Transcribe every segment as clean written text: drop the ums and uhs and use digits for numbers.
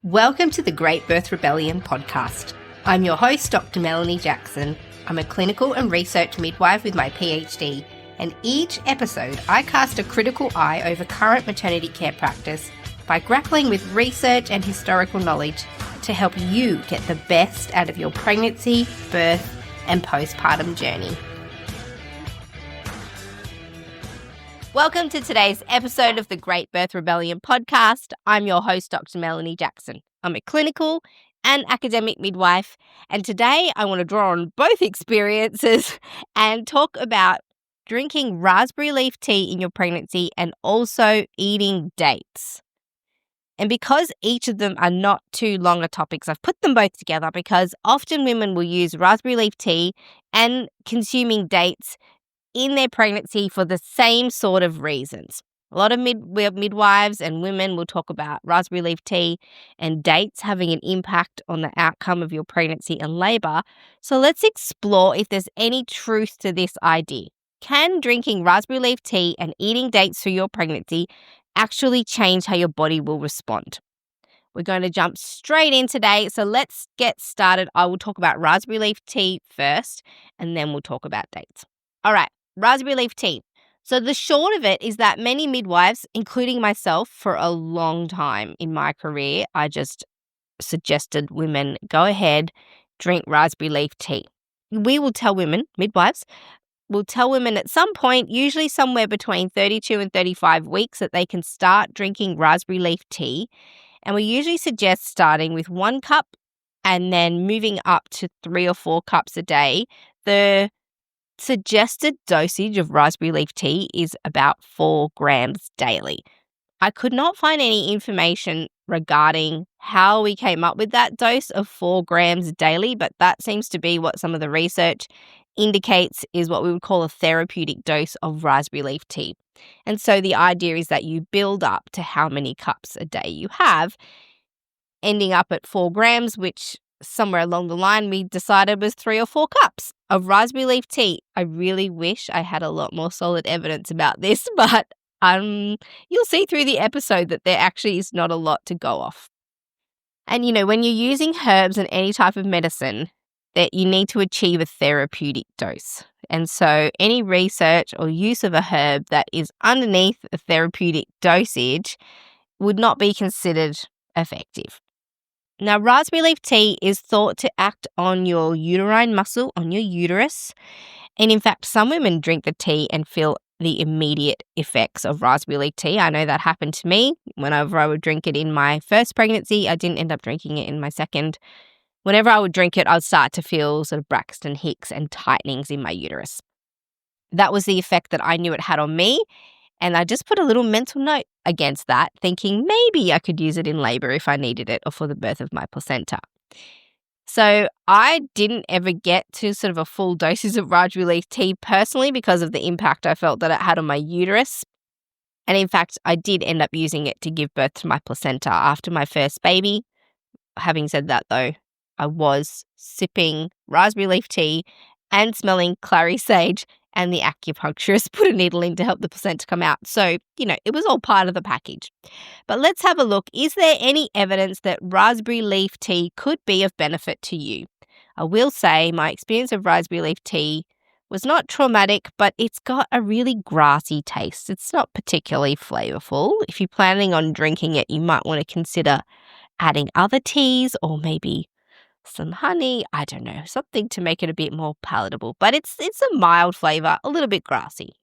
Welcome to the Great Birth Rebellion podcast. I'm your host, Dr. Melanie Jackson. I'm a clinical and research midwife with my PhD, and each episode I cast a critical eye over current maternity care practice by grappling with research and historical knowledge to help you get the best out of your pregnancy, birth, and postpartum journey. Welcome to today's episode of the Great Birth Rebellion podcast. I'm your host, Dr. Melanie Jackson. I'm a clinical and academic midwife, and today I want to draw on both experiences and talk about drinking raspberry leaf tea in your pregnancy and also eating dates. And because each of them are not too long a topics, I've put them both together because often women will use raspberry leaf tea and consuming dates in their pregnancy for the same sort of reasons. A lot of midwives and women will talk about raspberry leaf tea and dates having an impact on the outcome of your pregnancy and labour. So let's explore if there's any truth to this idea. Can drinking raspberry leaf tea and eating dates through your pregnancy actually change how your body will respond? We're going to jump straight in today. So let's get started. I will talk about raspberry leaf tea first, and then we'll talk about dates. All right. Raspberry leaf tea. So the short of it is that many midwives, including myself for a long time in my career, I just suggested women go ahead, drink raspberry leaf tea. We will tell women, midwives, will tell women at some point, usually somewhere between 32 and 35 weeks, that they can start drinking raspberry leaf tea. And we usually suggest starting with 1 cup and then moving up to 3 or 4 cups a day. The suggested dosage of raspberry leaf tea is about 4 grams daily. I could not find any information regarding how we came up with that dose of 4 grams daily, but that seems to be what some of the research indicates is what we would call a therapeutic dose of raspberry leaf tea. And so the idea is that you build up to how many cups a day you have, ending up at 4 grams, which somewhere along the line we decided was 3 or 4 cups of raspberry leaf tea. I really wish I had a lot more solid evidence about this, but you'll see through the episode that there actually is not a lot to go off. And when you're using herbs and any type of medicine, that you need to achieve a therapeutic dose. And so any research or use of a herb that is underneath a therapeutic dosage would not be considered effective. Now, raspberry leaf tea is thought to act on your uterine muscle, on your uterus. And in fact, some women drink the tea and feel the immediate effects of raspberry leaf tea. I know that happened to me. Whenever I would drink it in my first pregnancy, I didn't end up drinking it in my second. Whenever I would drink it, I'd start to feel sort of Braxton Hicks and tightenings in my uterus. That was the effect that I knew it had on me. And I just put a little mental note against that, thinking maybe I could use it in labour if I needed it or for the birth of my placenta. So I didn't ever get to sort of a full dosage of raspberry leaf tea personally because of the impact I felt that it had on my uterus. And in fact, I did end up using it to give birth to my placenta after my first baby. Having said that though, I was sipping raspberry leaf tea and smelling clary sage, and the acupuncturist put a needle in to help the placenta come out. So, it was all part of the package. But let's have a look. Is there any evidence that raspberry leaf tea could be of benefit to you? I will say my experience of raspberry leaf tea was not traumatic, but it's got a really grassy taste. It's not particularly flavorful. If you're planning on drinking it, you might want to consider adding other teas or maybe some honey, I don't know, something to make it a bit more palatable. But it's a mild flavour, a little bit grassy.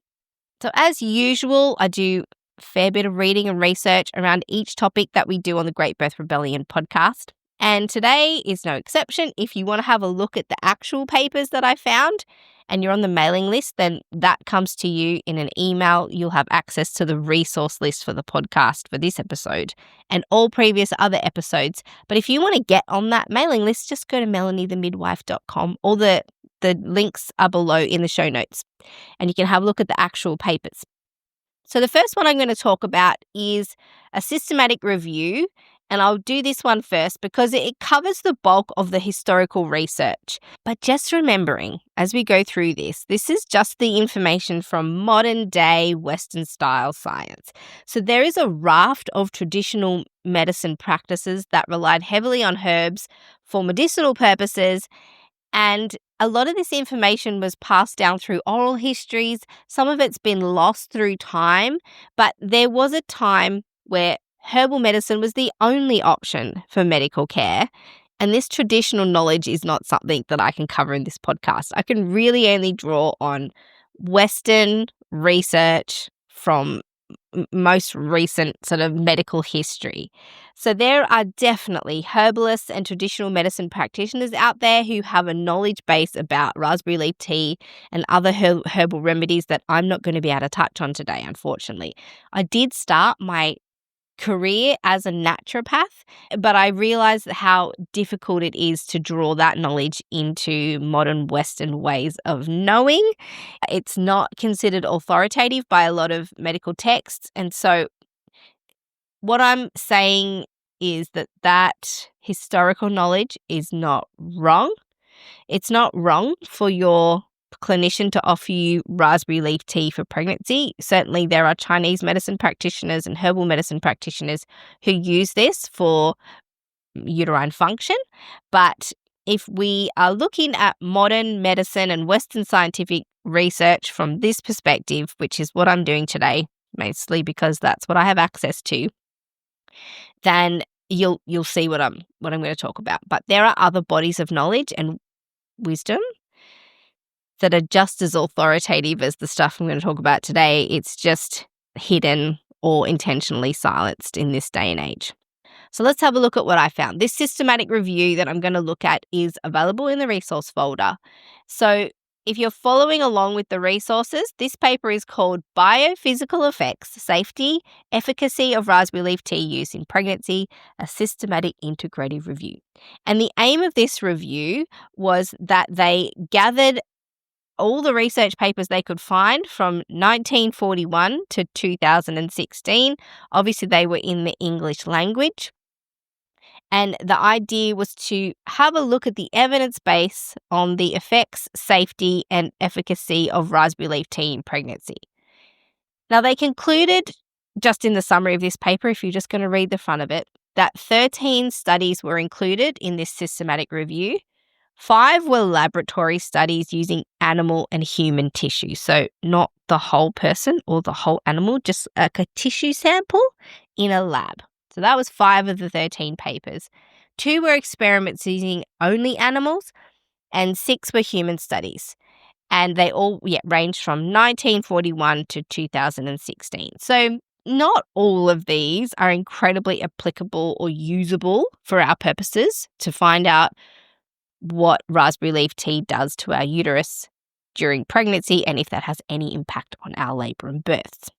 So as usual, I do a fair bit of reading and research around each topic that we do on the Great Birth Rebellion podcast. And today is no exception. If you want to have a look at the actual papers that I found and you're on the mailing list, then that comes to you in an email. You'll have access to the resource list for the podcast for this episode and all previous other episodes. But if you want to get on that mailing list, just go to melaniethemidwife.com. All the links are below in the show notes, and you can have a look at the actual papers. So the first one I'm going to talk about is a systematic review And I'll do this one first because it covers the bulk of the historical research. But just remembering as we go through this is just the information from modern day Western style science. So there is a raft of traditional medicine practices that relied heavily on herbs for medicinal purposes. And a lot of this information was passed down through oral histories. Some of it's been lost through time, but there was a time where herbal medicine was the only option for medical care. And this traditional knowledge is not something that I can cover in this podcast. I can really only draw on Western research from most recent sort of medical history. So there are definitely herbalists and traditional medicine practitioners out there who have a knowledge base about raspberry leaf tea and other herbal remedies that I'm not going to be able to touch on today, unfortunately. I did start my career as a naturopath, but I realized how difficult it is to draw that knowledge into modern Western ways of knowing. It's not considered authoritative by a lot of medical texts. And so what I'm saying is that historical knowledge is not wrong. It's not wrong for your clinician to offer you raspberry leaf tea for pregnancy. Certainly there are Chinese medicine practitioners and herbal medicine practitioners who use this for uterine function. But if we are looking at modern medicine and Western scientific research from this perspective, which is what I'm doing today, mostly because that's what I have access to, then you'll see what I'm going to talk about. But there are other bodies of knowledge and wisdom that are just as authoritative as the stuff I'm going to talk about today. It's just hidden or intentionally silenced in this day and age. So let's have a look at what I found. This systematic review that I'm going to look at is available in the resource folder. So if you're following along with the resources, this paper is called Biophysical Effects, Safety, Efficacy of Raspberry Leaf Tea Use in Pregnancy, a Systematic Integrative Review. And the aim of this review was that they gathered all the research papers they could find from 1941 to 2016. Obviously, they were in the English language. And the idea was to have a look at the evidence base on the effects, safety, and efficacy of raspberry leaf tea in pregnancy. Now, they concluded, just in the summary of this paper, if you're just going to read the front of it, that 13 studies were included in this systematic review. 5 were laboratory studies using animal and human tissue. So not the whole person or the whole animal, just a tissue sample in a lab. So that was 5 of the 13 papers. 2 were experiments using only animals and 6 were human studies. And they all ranged from 1941 to 2016. So not all of these are incredibly applicable or usable for our purposes to find out what raspberry leaf tea does to our uterus during pregnancy and if that has any impact on our labour and births.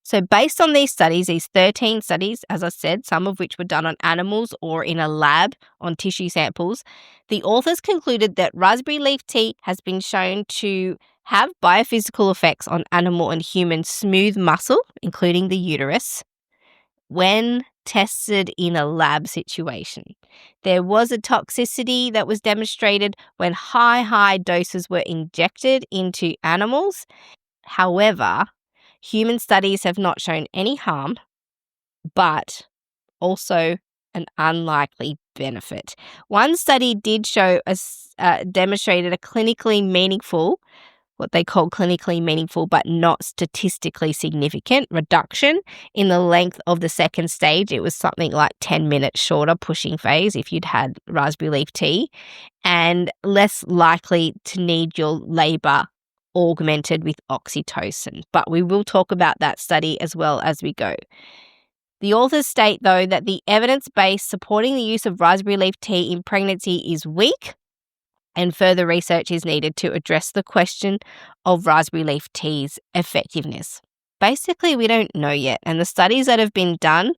So based on these studies, these 13 studies, as I said, some of which were done on animals or in a lab on tissue samples, the authors concluded that raspberry leaf tea has been shown to have biophysical effects on animal and human smooth muscle, including the uterus, when tested in a lab situation. There was a toxicity that was demonstrated when high doses were injected into animals. However, human studies have not shown any harm, but also an unlikely benefit. One study did show demonstrated a clinically meaningful, what they call clinically meaningful but not statistically significant reduction in the length of the second stage. It was something like 10 minutes shorter pushing phase if you'd had raspberry leaf tea, and less likely to need your labour augmented with oxytocin. But we will talk about that study as well as we go. The authors state, though, that the evidence base supporting the use of raspberry leaf tea in pregnancy is weak, and further research is needed to address the question of raspberry leaf tea's effectiveness. Basically, we don't know yet, and the studies that have been done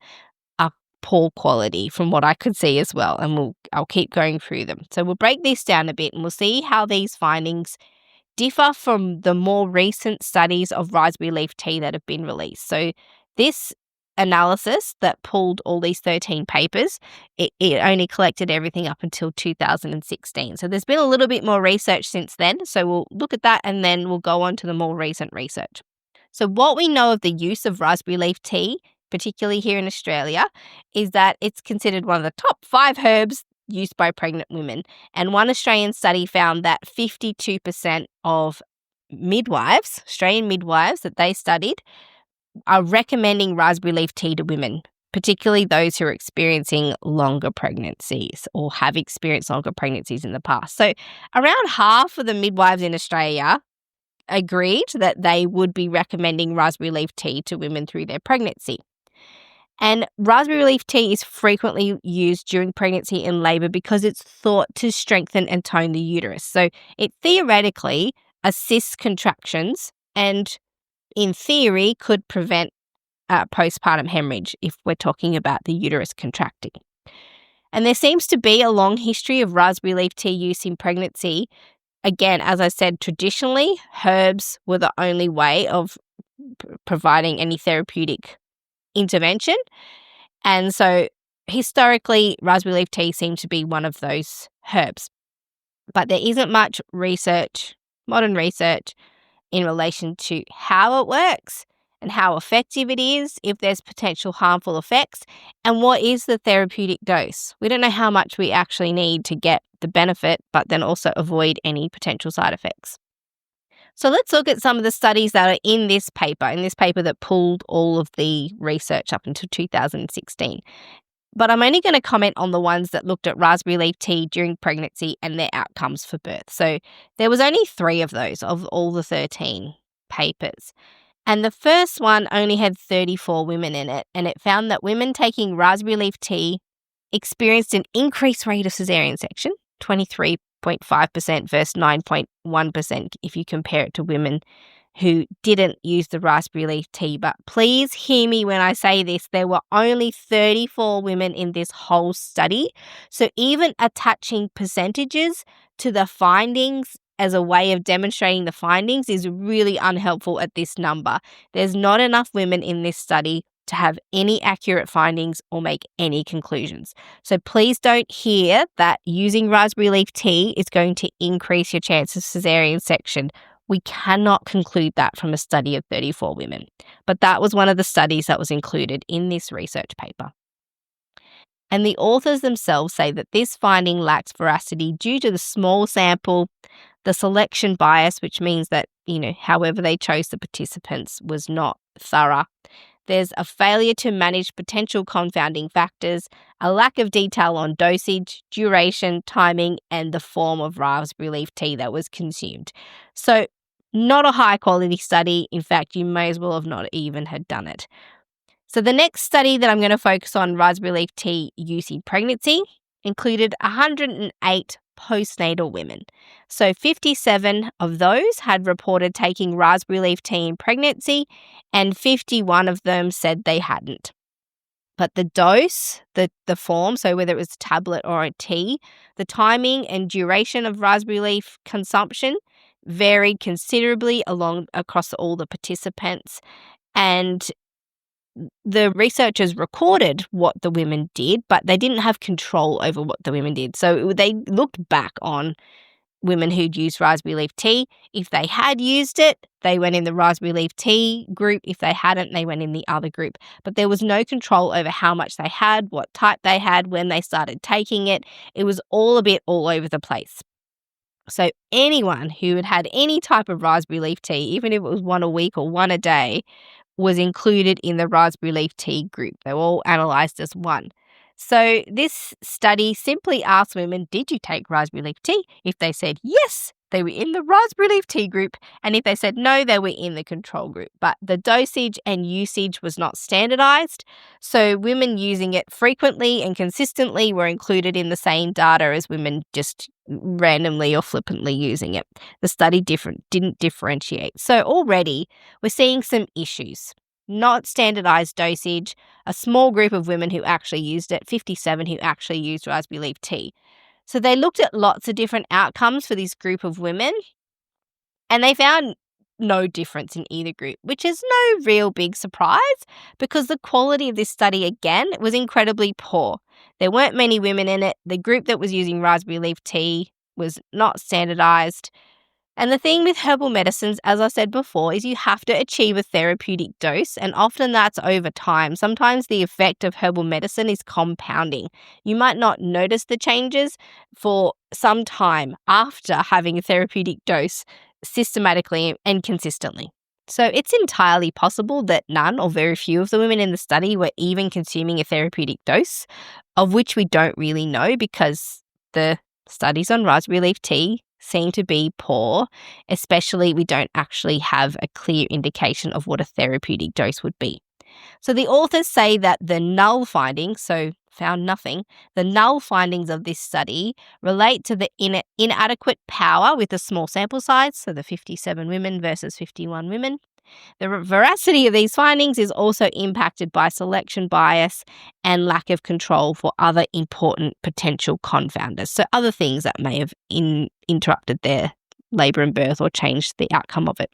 are poor quality from what I could see as well, and I'll keep going through them. So we'll break this down a bit and we'll see how these findings differ from the more recent studies of raspberry leaf tea that have been released. So this analysis that pulled all these 13 papers, it only collected everything up until 2016. So there's been a little bit more research since then. So we'll look at that and then we'll go on to the more recent research. So what we know of the use of raspberry leaf tea, particularly here in Australia, is that it's considered one of the top 5 herbs used by pregnant women. And one Australian study found that 52% of midwives, Australian midwives that they studied, are recommending raspberry leaf tea to women, particularly those who are experiencing longer pregnancies or have experienced longer pregnancies in the past. So around half of the midwives in Australia agreed that they would be recommending raspberry leaf tea to women through their pregnancy. And raspberry leaf tea is frequently used during pregnancy and labour because it's thought to strengthen and tone the uterus. So it theoretically assists contractions and, in theory, could prevent postpartum hemorrhage if we're talking about the uterus contracting. And there seems to be a long history of raspberry leaf tea use in pregnancy. Again, as I said, traditionally, herbs were the only way of providing any therapeutic intervention. And so historically, raspberry leaf tea seemed to be one of those herbs. But there isn't much research, modern research, in relation to how it works and how effective it is, if there's potential harmful effects, and what is the therapeutic dose. We don't know how much we actually need to get the benefit, but then also avoid any potential side effects. So let's look at some of the studies that are in this paper that pulled all of the research up until 2016. But I'm only going to comment on the ones that looked at raspberry leaf tea during pregnancy and their outcomes for birth. So there was only 3 of those of all the 13 papers. And the first one only had 34 women in it, and it found that women taking raspberry leaf tea experienced an increased rate of caesarean section, 23.5% versus 9.1% if you compare it to women who didn't use the raspberry leaf tea. But please hear me when I say this, there were only 34 women in this whole study. So even attaching percentages to the findings as a way of demonstrating the findings is really unhelpful at this number. There's not enough women in this study to have any accurate findings or make any conclusions. So please don't hear that using raspberry leaf tea is going to increase your chance of caesarean section. We cannot conclude that from a study of 34 women. But that was one of the studies that was included in this research paper. And the authors themselves say that this finding lacks veracity due to the small sample, the selection bias, which means that, however they chose the participants was not thorough. There's a failure to manage potential confounding factors, a lack of detail on dosage, duration, timing, and the form of raspberry leaf tea that was consumed. So not a high quality study. In fact, you may as well have not even had done it. So the next study that I'm going to focus on, raspberry leaf tea use in pregnancy, included 108 postnatal women. So 57 of those had reported taking raspberry leaf tea in pregnancy, and 51 of them said they hadn't. But the dose, the form, so whether it was a tablet or a tea, the timing and duration of raspberry leaf consumption varied considerably across all the participants. And the researchers recorded what the women did, but they didn't have control over what the women did. So they looked back on women who'd used raspberry leaf tea. If they had used it, they went in the raspberry leaf tea group. If they hadn't, they went in the other group. But there was no control over how much they had, what type they had, when they started taking it. It was all a bit all over the place. So anyone who had had any type of raspberry leaf tea, even if it was one a week or one a day, was included in the raspberry leaf tea group. They were all analysed as one. So this study simply asked women, did you take raspberry leaf tea? If they said yes, they were in the raspberry leaf tea group. And if they said no, they were in the control group. But the dosage and usage was not standardised. So women using it frequently and consistently were included in the same data as women just randomly or flippantly using it. The study didn't differentiate. So already we're seeing some issues. Not standardized dosage, a small group of women who actually used it, 57 who actually used raspberry leaf tea. So they looked at lots of different outcomes for this group of women, and they found no difference in either group, which is no real big surprise because the quality of this study, again, was incredibly poor. There weren't many women in it. The group that was using raspberry leaf tea was not standardized. And the thing with herbal medicines, as I said before, is you have to achieve a therapeutic dose, and often that's over time. Sometimes the effect of herbal medicine is compounding. You might not notice the changes for some time after having a therapeutic dose systematically and consistently. So it's entirely possible that none or very few of the women in the study were even consuming a therapeutic dose, of which we don't really know because the studies on raspberry leaf tea seem to be poor, especially we don't actually have a clear indication of what a therapeutic dose would be. So the authors say that the null findings, so found nothing, the null findings of this study relate to the inadequate power with a small sample size, so the 57 women versus 51 women. The veracity of these findings is also impacted by selection bias and lack of control for other important potential confounders, so other things that may have interrupted their labour and birth or changed the outcome of it.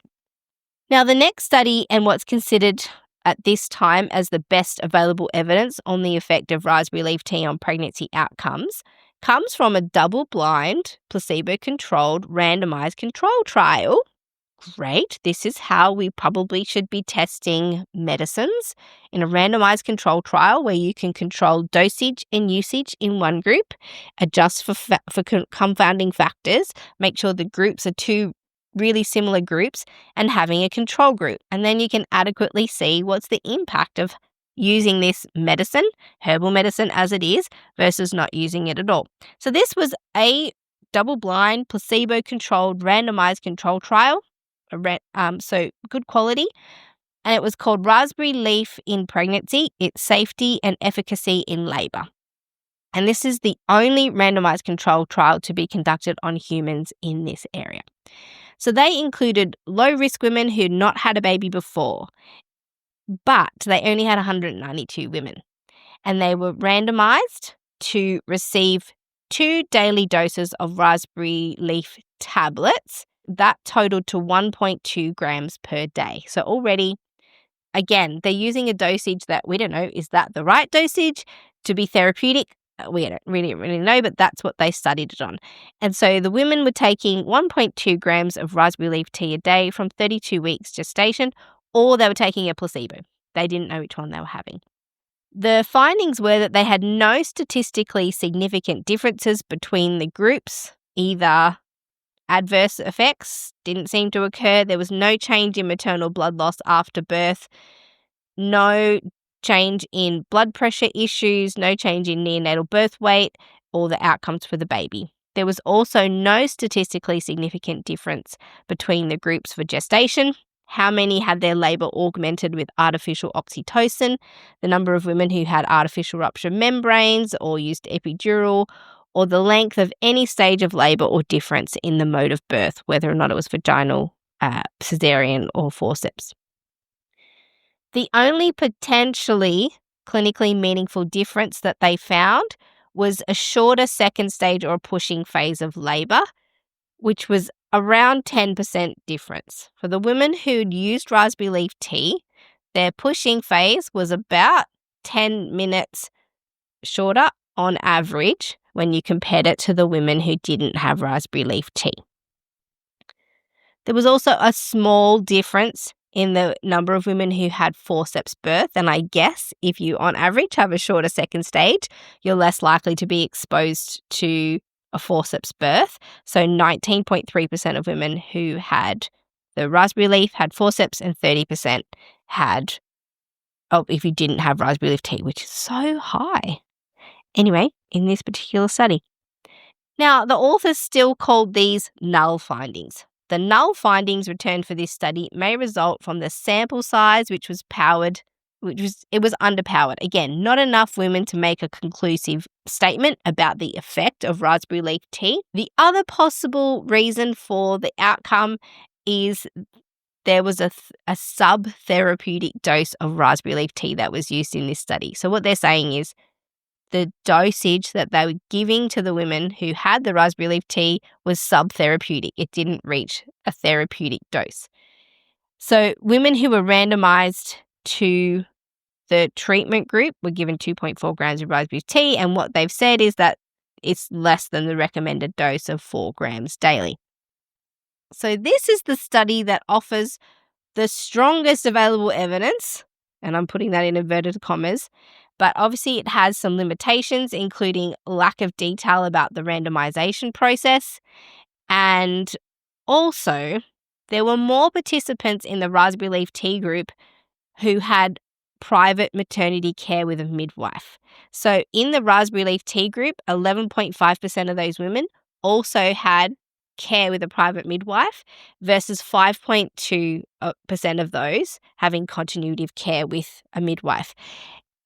Now, the next study, and what's considered at this time as the best available evidence on the effect of raspberry leaf tea on pregnancy outcomes, comes from a double-blind, placebo-controlled, randomised control trial. Great. This is how we probably should be testing medicines in a randomized control trial where you can control dosage and usage in one group, adjust for confounding factors, make sure the groups are two really similar groups, and having a control group. And then you can adequately see what's the impact of using this medicine, herbal medicine as it is, versus not using it at all. So this was a double-blind, placebo-controlled, randomized control trial. So good quality, and it was called Raspberry Leaf in Pregnancy, Its Safety and Efficacy in Labour. And this is the only randomized control trial to be conducted on humans in this area. So they included low-risk women who had not had a baby before, but they only had 192 women, and they were randomized to receive 2 daily doses of raspberry leaf tablets. That totaled to 1.2 grams per day. So already, again, they're using a dosage that we don't know, is that the right dosage to be therapeutic? We don't really know, but that's what they studied it on. And so the women were taking 1.2 grams of raspberry leaf tea a day from 32 weeks gestation, or they were taking a placebo. They didn't know which one they were having. The findings were that they had no statistically significant differences between the groups, either adverse effects didn't seem to occur. There was no change in maternal blood loss after birth, no change in blood pressure issues, no change in neonatal birth weight or the outcomes for the baby. There was also no statistically significant difference between the groups for gestation, how many had their labour augmented with artificial oxytocin, the number of women who had artificial rupture membranes or used epidural, or the length of any stage of labour or difference in the mode of birth, whether or not it was vaginal, caesarean, or forceps. The only potentially clinically meaningful difference that they found was a shorter second stage or pushing phase of labour, which was around 10% difference. For the women who'd used raspberry leaf tea, their pushing phase was about 10 minutes shorter on average when you compared it to the women who didn't have raspberry leaf tea. There was also a small difference in the number of women who had forceps birth, and I guess if you on average have a shorter second stage, you're less likely to be exposed to a forceps birth. So 19.3% of women who had the raspberry leaf had forceps, and 30% had, if you didn't have raspberry leaf tea, which is so high. Anyway, in this particular study. Now, the authors still called these null findings. The null findings returned for this study may result from the sample size, which was underpowered. Again, not enough women to make a conclusive statement about the effect of raspberry leaf tea. The other possible reason for the outcome is there was a sub-therapeutic dose of raspberry leaf tea that was used in this study. So what they're saying is the dosage that they were giving to the women who had the raspberry leaf tea was sub-therapeutic. It didn't reach a therapeutic dose. So women who were randomized to the treatment group were given 2.4 grams of raspberry tea, and what they've said is that it's less than the recommended dose of 4 grams daily. So this is the study that offers the strongest available evidence, and I'm putting that in inverted commas, but obviously it has some limitations, including lack of detail about the randomization process, and also there were more participants in the raspberry leaf tea group who had private maternity care with a midwife. So in the raspberry leaf tea group, 11.5% of those women also had care with a private midwife versus 5.2% of those having continuity of care with a midwife.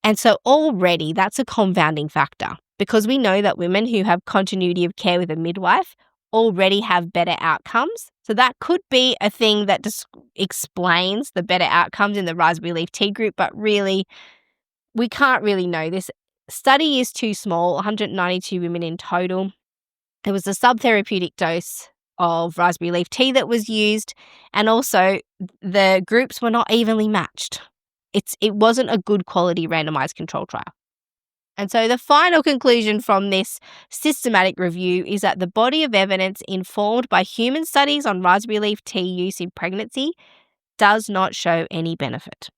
And so already that's a confounding factor, because we know that women who have continuity of care with a midwife already have better outcomes. So that could be a thing that just explains the better outcomes in the raspberry leaf tea group, but really we can't really know. This study is too small, 192 women in total. It was a subtherapeutic dose of raspberry leaf tea that was used, and also the groups were not evenly matched. It wasn't a good quality randomized control trial. And so the final conclusion from this systematic review is that the body of evidence informed by human studies on raspberry leaf tea use in pregnancy does not show any benefit.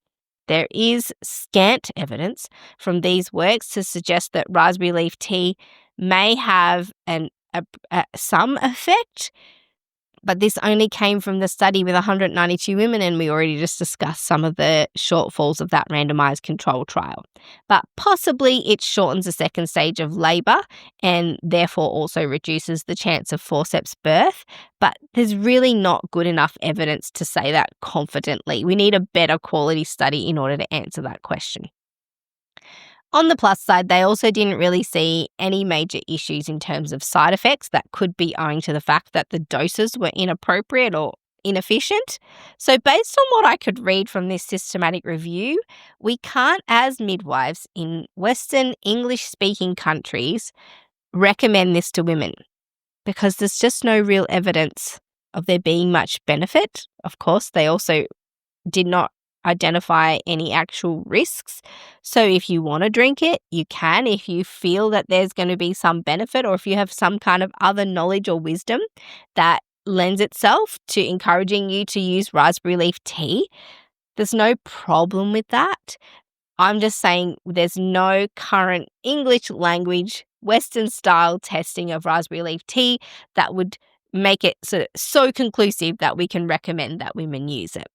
There is scant evidence from these works to suggest that raspberry leaf tea may have some effect, but this only came from the study with 192 women, and we already just discussed some of the shortfalls of that randomized control trial. But possibly it shortens the second stage of labour and therefore also reduces the chance of forceps birth, but there's really not good enough evidence to say that confidently. We need a better quality study in order to answer that question. On the plus side, they also didn't really see any major issues in terms of side effects that could be owing to the fact that the doses were inappropriate or inefficient. So based on what I could read from this systematic review, we can't, as midwives in Western English-speaking countries, recommend this to women because there's just no real evidence of there being much benefit. Of course, they also did not identify any actual risks. So if you want to drink it, you can. If you feel that there's going to be some benefit, or if you have some kind of other knowledge or wisdom that lends itself to encouraging you to use raspberry leaf tea, there's no problem with that. I'm just saying there's no current English language, Western style testing of raspberry leaf tea that would make it so conclusive that we can recommend that women use it.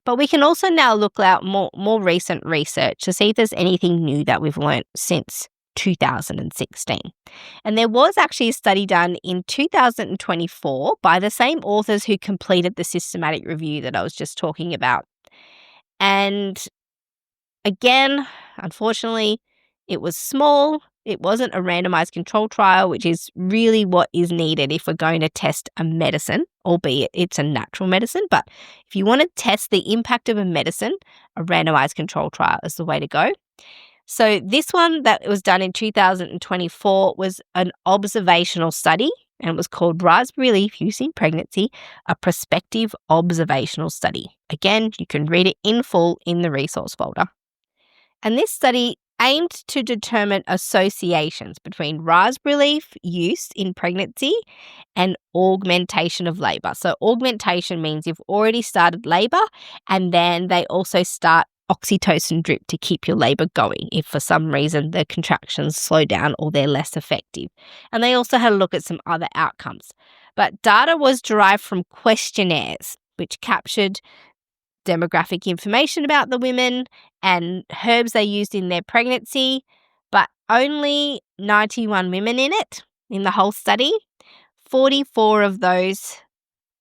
But we can also now look at more recent research to see if there's anything new that we've learnt since 2016. And there was actually a study done in 2024 by the same authors who completed the systematic review that I was just talking about. And again, unfortunately, it was small. It wasn't a randomized control trial, which is really what is needed if we're going to test a medicine, albeit it's a natural medicine. But if you want to test the impact of a medicine, a randomized control trial is the way to go. So this one that was done in 2024 was an observational study, and it was called Raspberry Leaf Use in Pregnancy, a prospective observational study. Again, you can read it in full in the resource folder. And this study aimed to determine associations between raspberry leaf use in pregnancy and augmentation of labour. So augmentation means you've already started labour, and then they also start oxytocin drip to keep your labour going if for some reason the contractions slow down or they're less effective. And they also had a look at some other outcomes. But data was derived from questionnaires which captured demographic information about the women and herbs they used in their pregnancy, but only 91 women in the whole study. 44 of those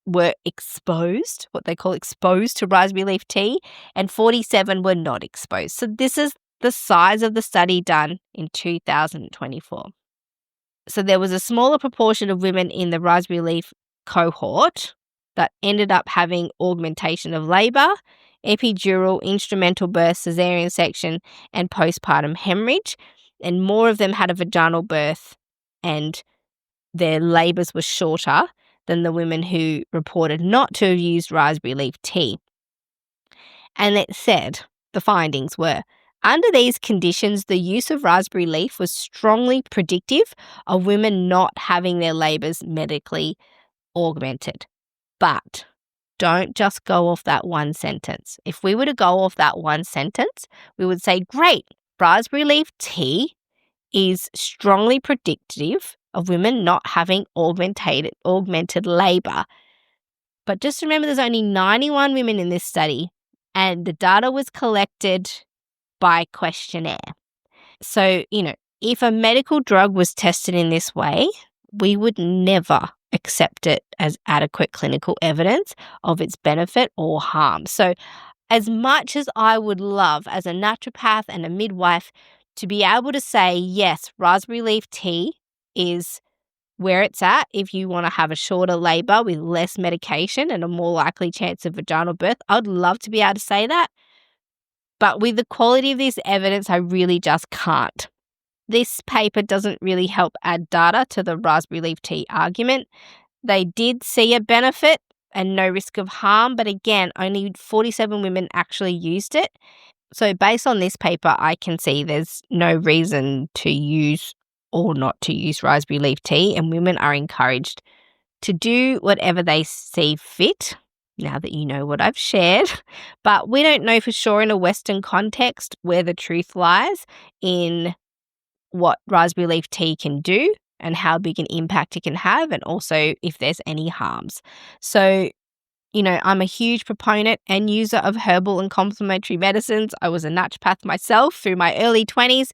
were exposed, what they call exposed to raspberry leaf tea, and 47 were not exposed. So this is the size of the study done in 2024. So there was a smaller proportion of women in the raspberry leaf cohort that ended up having augmentation of labour, epidural, instrumental birth, caesarean section, and postpartum hemorrhage. And more of them had a vaginal birth and their labours were shorter than the women who reported not to have used raspberry leaf tea. And it said the findings were, under these conditions, the use of raspberry leaf was strongly predictive of women not having their labours medically augmented. But don't just go off that one sentence. If we were to go off that one sentence, we would say, great, raspberry leaf tea is strongly predictive of women not having augmented labour. But just remember, there's only 91 women in this study, and the data was collected by questionnaire. So, if a medical drug was tested in this way, we would never accept it as adequate clinical evidence of its benefit or harm. So, as much as I would love as a naturopath and a midwife to be able to say, yes, raspberry leaf tea is where it's at if you want to have a shorter labour with less medication and a more likely chance of vaginal birth, I'd love to be able to say that. But with the quality of this evidence, I really just can't. This paper doesn't really help add data to the raspberry leaf tea argument. They did see a benefit and no risk of harm, but again, only 47 women actually used it. So based on this paper, I can see there's no reason to use or not to use raspberry leaf tea, and women are encouraged to do whatever they see fit, now that you know what I've shared. But we don't know for sure in a Western context where the truth lies in what raspberry leaf tea can do and how big an impact it can have, and also if there's any harms. So, I'm a huge proponent and user of herbal and complementary medicines. I was a naturopath myself through my early 20s,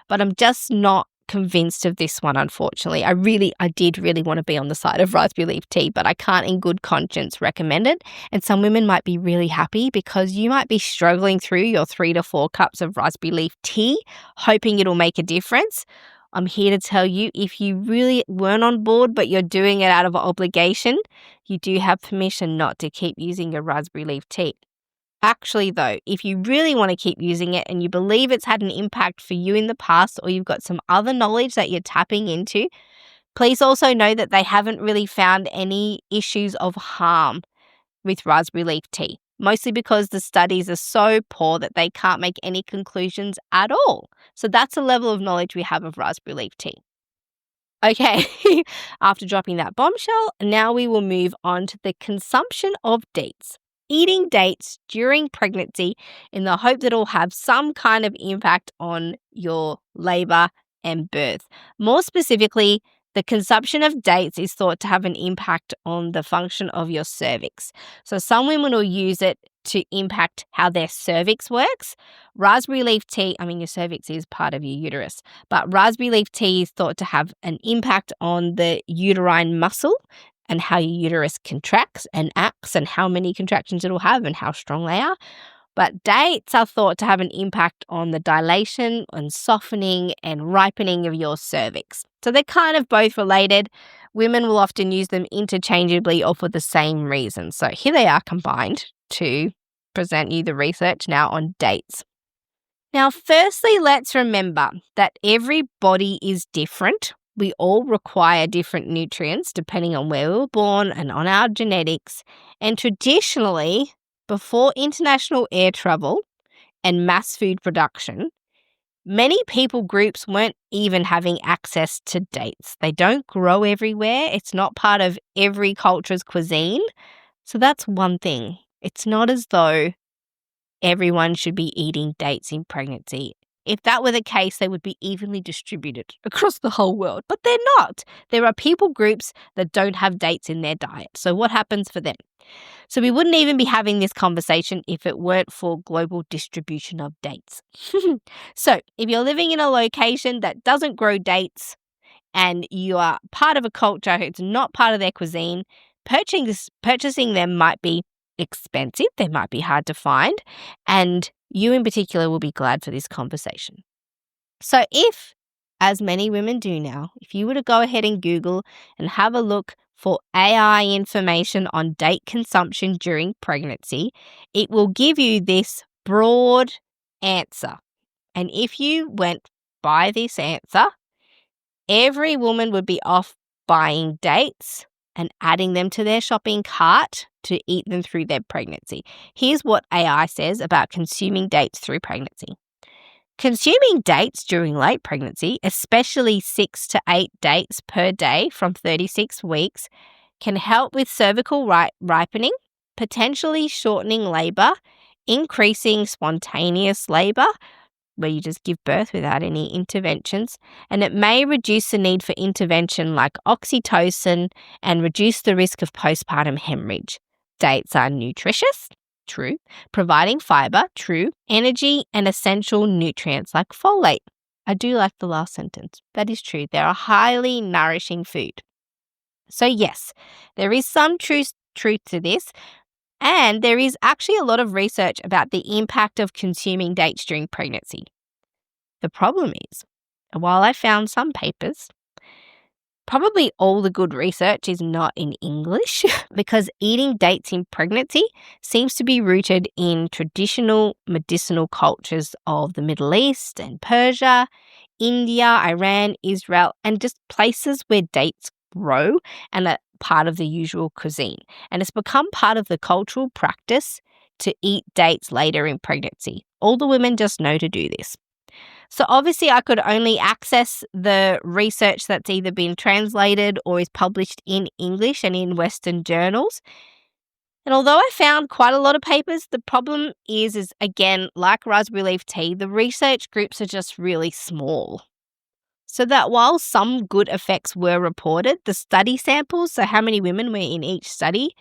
but I'm just not convinced of this one, unfortunately. I did really want to be on the side of raspberry leaf tea, but I can't in good conscience recommend it. And some women might be really happy because you might be struggling through your 3 to 4 cups of raspberry leaf tea, hoping it'll make a difference. I'm here to tell you, if you really weren't on board, but you're doing it out of obligation, you do have permission not to keep using your raspberry leaf tea. Actually, though, if you really want to keep using it and you believe it's had an impact for you in the past, or you've got some other knowledge that you're tapping into, please also know that they haven't really found any issues of harm with raspberry leaf tea, mostly because the studies are so poor that they can't make any conclusions at all. So that's a level of knowledge we have of raspberry leaf tea. Okay, after dropping that bombshell, now we will move on to the consumption of dates. Eating dates during pregnancy in the hope that it'll have some kind of impact on your labour and birth. More specifically, the consumption of dates is thought to have an impact on the function of your cervix. So some women will use it to impact how their cervix works. Raspberry leaf tea, your cervix is part of your uterus, but raspberry leaf tea is thought to have an impact on the uterine muscle and how your uterus contracts and acts and how many contractions it'll have and how strong they are. But dates are thought to have an impact on the dilation and softening and ripening of your cervix. So they're kind of both related. Women will often use them interchangeably or for the same reason. So here they are combined to present you the research now on dates. Now, firstly, let's remember that every body is different. We all require different nutrients depending on where we were born and on our genetics. And traditionally, before international air travel and mass food production, many people groups weren't even having access to dates. They don't grow everywhere. It's not part of every culture's cuisine. So that's one thing. It's not as though everyone should be eating dates in pregnancy. If that were the case, they would be evenly distributed across the whole world. But they're not. There are people groups that don't have dates in their diet. So what happens for them? So we wouldn't even be having this conversation if it weren't for global distribution of dates. So if you're living in a location that doesn't grow dates and you are part of a culture who's not part of their cuisine, purchasing them might be expensive. They might be hard to find. And you in particular will be glad for this conversation. So if, as many women do now, if you were to go ahead and Google and have a look for AI information on date consumption during pregnancy, it will give you this broad answer. And if you went by this answer, every woman would be off buying dates and adding them to their shopping cart to eat them through their pregnancy. Here's what AI says about consuming dates through pregnancy. Consuming dates during late pregnancy, especially 6 to 8 dates per day from 36 weeks, can help with cervical ripening, potentially shortening labour, increasing spontaneous labour, where you just give birth without any interventions, and it may reduce the need for intervention like oxytocin and reduce the risk of postpartum hemorrhage. Dates are nutritious, true, providing fibre, true, energy and essential nutrients like folate. I do like the last sentence. That is true. They are highly nourishing food. So yes, there is some truth to this, and there is actually a lot of research about the impact of consuming dates during pregnancy. The problem is, while I found some papers, probably all the good research is not in English because eating dates in pregnancy seems to be rooted in traditional medicinal cultures of the Middle East and Persia, India, Iran, Israel, and just places where dates grow and are part of the usual cuisine. And it's become part of the cultural practice to eat dates later in pregnancy. All the women just know to do this. So obviously I could only access the research that's either been translated or is published in English and in Western journals. And although I found quite a lot of papers, the problem is again, like raspberry leaf tea, the research groups are just really small. So that while some good effects were reported, the study samples, so how many women were in each study,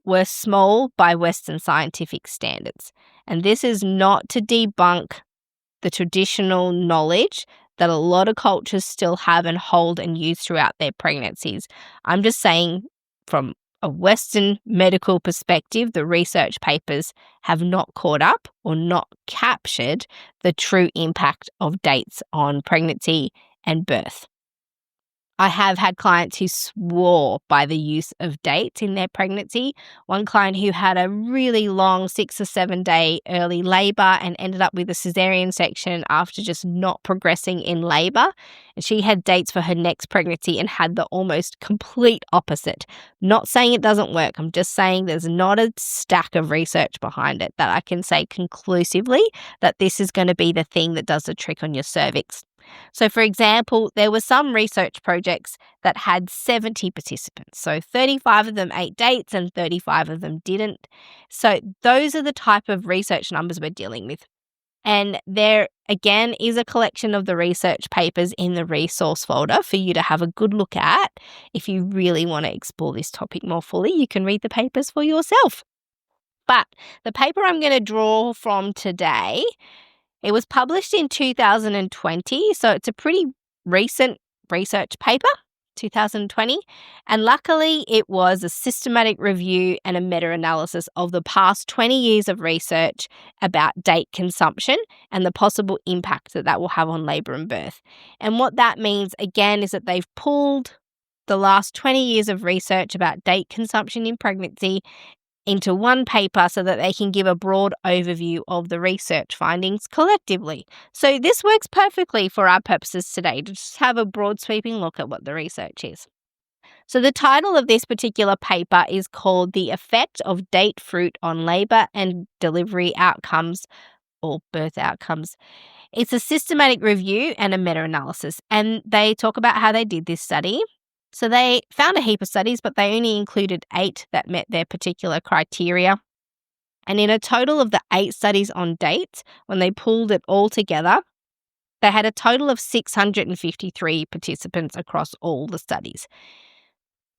were small by Western scientific standards. And this is not to debunk the traditional knowledge that a lot of cultures still have and hold and use throughout their pregnancies. I'm just saying from a Western medical perspective, the research papers have not caught up or not captured the true impact of dates on pregnancy and birth. I have had clients who swore by the use of dates in their pregnancy. One client who had a really long 6 or 7 day early labour and ended up with a cesarean section after just not progressing in labour. And she had dates for her next pregnancy and had the almost complete opposite. Not saying it doesn't work. I'm just saying there's not a stack of research behind it that I can say conclusively that this is going to be the thing that does the trick on your cervix. So, for example, there were some research projects that had 70 participants. So 35 of them ate dates and 35 of them didn't. So those are the type of research numbers we're dealing with. And there, again, is a collection of the research papers in the resource folder for you to have a good look at. If you really want to explore this topic more fully, you can read the papers for yourself. But the paper I'm going to draw from today, it was published in 2020, so it's a pretty recent research paper, 2020, and luckily it was a systematic review and a meta-analysis of the past 20 years of research about date consumption and the possible impact that will have on labour and birth. And what that means, again, is that they've pulled the last 20 years of research about date consumption in pregnancy into one paper so that they can give a broad overview of the research findings collectively. So this works perfectly for our purposes today, to just have a broad sweeping look at what the research is. So the title of this particular paper is called The Effect of Date Fruit on Labour and Delivery Outcomes or Birth Outcomes. It's a systematic review and a meta-analysis, and they talk about how they did this study. So they found a heap of studies, but they only included 8 that met their particular criteria. And in a total of the 8 studies on dates, when they pulled it all together, they had a total of 653 participants across all the studies.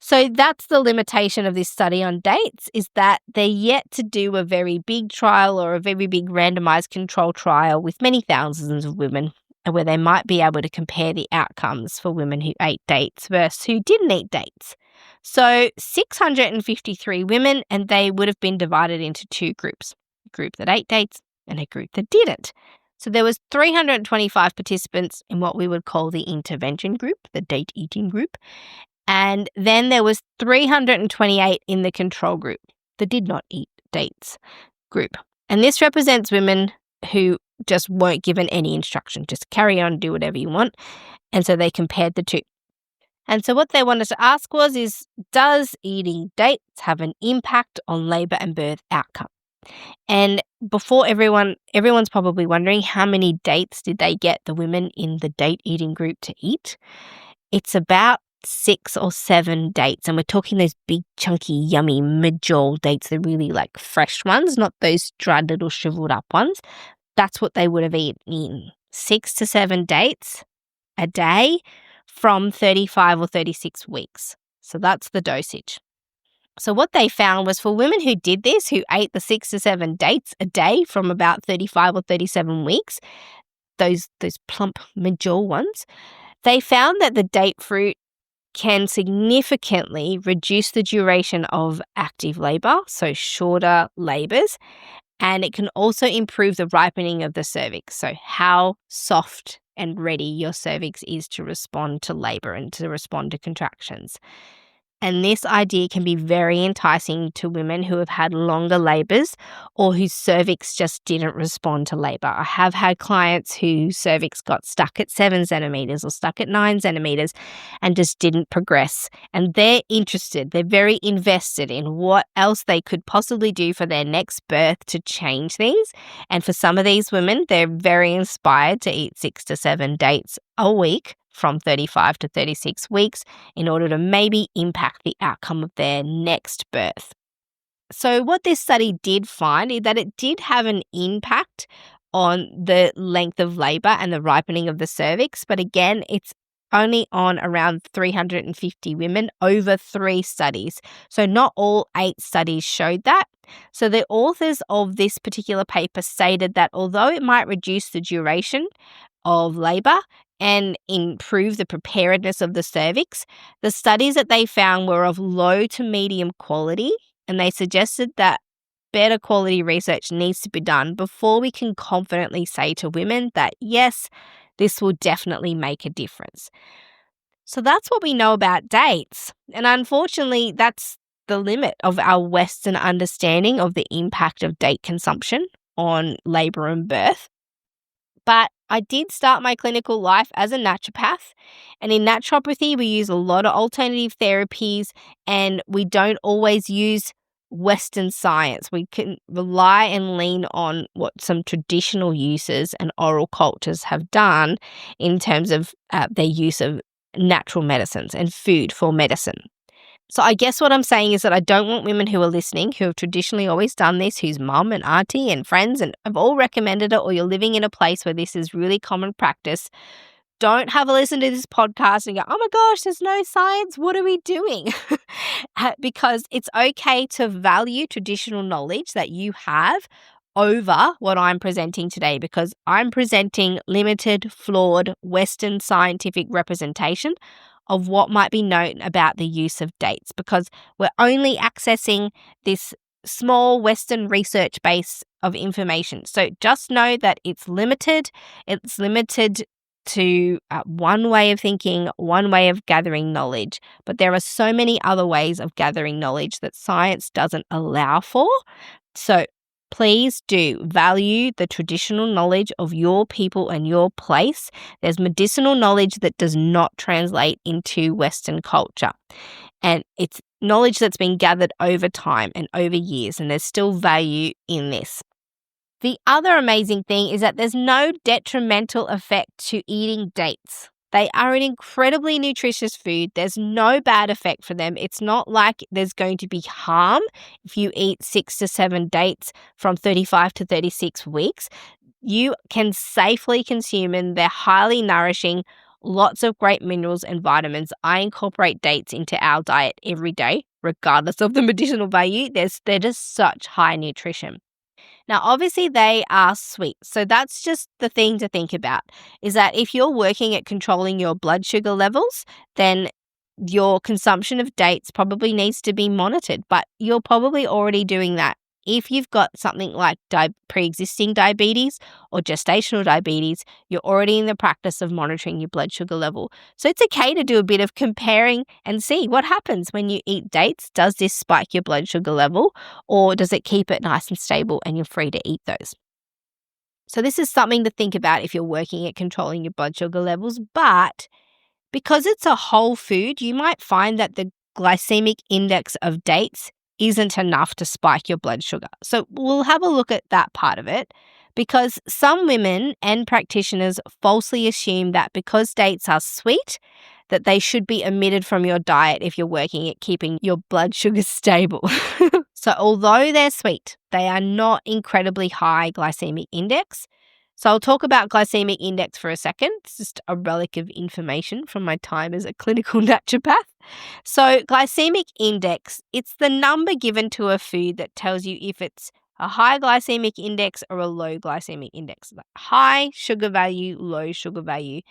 So that's the limitation of this study on dates, is that they're yet to do a very big trial or a very big randomized control trial with many thousands of women, where they might be able to compare the outcomes for women who ate dates versus who didn't eat dates. So 653 women, and they would have been divided into 2 groups, a group that ate dates and a group that didn't. So there was 325 participants in what we would call the intervention group, the date eating group. And then there was 328 in the control group, the did not eat dates group. And this represents women who just weren't given any instruction, just carry on, do whatever you want. And so they compared the 2. And so what they wanted to ask is does eating dates have an impact on labour and birth outcome? And before everyone's probably wondering how many dates did they get the women in the date eating group to eat? It's about 6 or 7 dates, and we're talking those big, chunky, yummy mid-jowl dates, the really like fresh ones, not those dried little shriveled up ones. That's what they would have eaten. 6 to 7 dates a day from 35 or 36 weeks. So that's the dosage. So what they found was for women who did this, who ate the 6 to 7 dates a day from about 35 or 37 weeks, those plump mid-jowl ones, they found that the date fruit can significantly reduce the duration of active labour, so shorter labours, and it can also improve the ripening of the cervix, so how soft and ready your cervix is to respond to labour and to respond to contractions. And this idea can be very enticing to women who have had longer labours or whose cervix just didn't respond to labour. I have had clients whose cervix got stuck at 7 centimetres or stuck at 9 centimetres and just didn't progress. And they're interested, they're very invested in what else they could possibly do for their next birth to change things. And for some of these women, they're very inspired to eat 6 to 7 dates a week from 35 to 36 weeks in order to maybe impact the outcome of their next birth. So what this study did find is that it did have an impact on the length of labour and the ripening of the cervix, but again, it's only on around 350 women over 3 studies. So not all 8 studies showed that. So the authors of this particular paper stated that although it might reduce the duration of labour and improve the preparedness of the cervix, the studies that they found were of low to medium quality, and they suggested that better quality research needs to be done before we can confidently say to women that, yes, this will definitely make a difference. So that's what we know about dates. And unfortunately, that's the limit of our Western understanding of the impact of date consumption on labour and birth. But I did start my clinical life as a naturopath, and in naturopathy, we use a lot of alternative therapies, and we don't always use Western science. We can rely and lean on what some traditional uses and oral cultures have done in terms of their use of natural medicines and food for medicine. So I guess what I'm saying is that I don't want women who are listening, who have traditionally always done this, whose mum and auntie and friends and have all recommended it, or you're living in a place where this is really common practice, don't have a listen to this podcast and go, oh my gosh, there's no science. What are we doing? Because it's okay to value traditional knowledge that you have over what I'm presenting today, because I'm presenting limited, flawed, Western scientific representation of what might be known about the use of dates, because we're only accessing this small Western research base of information. So just know that it's limited. It's limited to one way of thinking, one way of gathering knowledge. But there are so many other ways of gathering knowledge that science doesn't allow for. So please do value the traditional knowledge of your people and your place. There's medicinal knowledge that does not translate into Western culture. And it's knowledge that's been gathered over time and over years, and there's still value in this. The other amazing thing is that there's no detrimental effect to eating dates. They are an incredibly nutritious food. There's no bad effect for them. It's not like there's going to be harm if you eat 6 to 7 dates from 35 to 36 weeks. You can safely consume them. They're highly nourishing, lots of great minerals and vitamins. I incorporate dates into our diet every day, regardless of the medicinal value. They're just such high nutrition. Now, obviously, they are sweet. So that's just the thing to think about, is that if you're working at controlling your blood sugar levels, then your consumption of dates probably needs to be monitored, but you're probably already doing that. If you've got something like pre-existing diabetes or gestational diabetes, you're already in the practice of monitoring your blood sugar level. So it's okay to do a bit of comparing and see what happens when you eat dates. Does this spike your blood sugar level, or does it keep it nice and stable and you're free to eat those? So this is something to think about if you're working at controlling your blood sugar levels, but Because it's a whole food, you might find that the glycemic index of dates isn't enough to spike your blood sugar. So we'll have a look at that part of it, because some women and practitioners falsely assume that because dates are sweet, that they should be omitted from your diet if you're working at keeping your blood sugar stable. So although they're sweet, they are not incredibly high glycemic index. So I'll talk about glycemic index for a second. It's just a relic of information from my time as a clinical naturopath. So glycemic index, it's the number given to a food that tells you if it's a high glycemic index or a low glycemic index. Like high sugar value, low sugar value.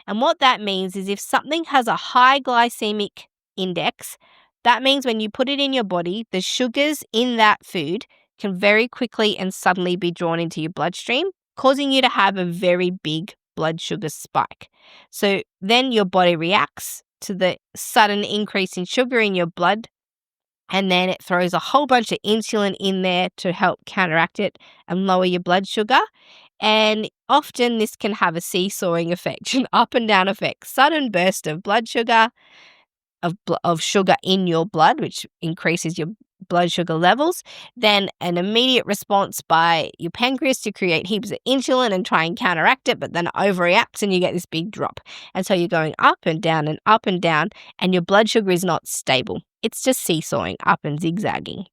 And what that means is if something has a high glycemic index, that means when you put it in your body, the sugars in that food can very quickly and suddenly be drawn into your bloodstream, causing you to have a very big blood sugar spike. So then your body reacts to the sudden increase in sugar in your blood, and then it throws a whole bunch of insulin in there to help counteract it and lower your blood sugar. And often this can have a seesawing effect, an up and down effect, sudden burst of blood sugar, of sugar in your blood, which increases your blood sugar levels, then an immediate response by your pancreas to create heaps of insulin and try and counteract it, but then it overreacts and you get this big drop. And so you're going up and down and up and down, and your blood sugar is not stable. It's just seesawing up and zigzagging.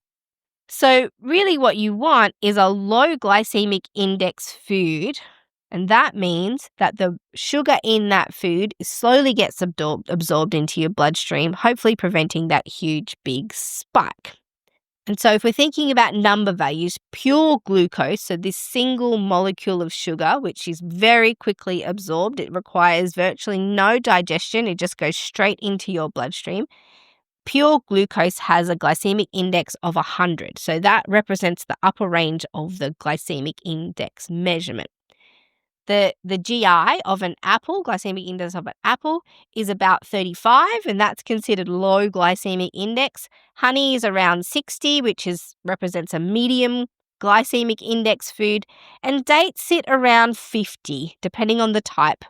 So really what you want is a low glycemic index food, and that means that the sugar in that food slowly gets absorbed into your bloodstream, hopefully preventing that huge big spike. And so if we're thinking about number values, pure glucose, so this single molecule of sugar, which is very quickly absorbed, it requires virtually no digestion, it just goes straight into your bloodstream. Pure glucose has a glycemic index of 100, so that represents the upper range of the glycemic index measurement. The GI of an apple, glycemic index of an apple, is about 35, and that's considered low glycemic index. Honey is around 60, which represents a medium glycemic index food, and dates sit around 50, depending on the type.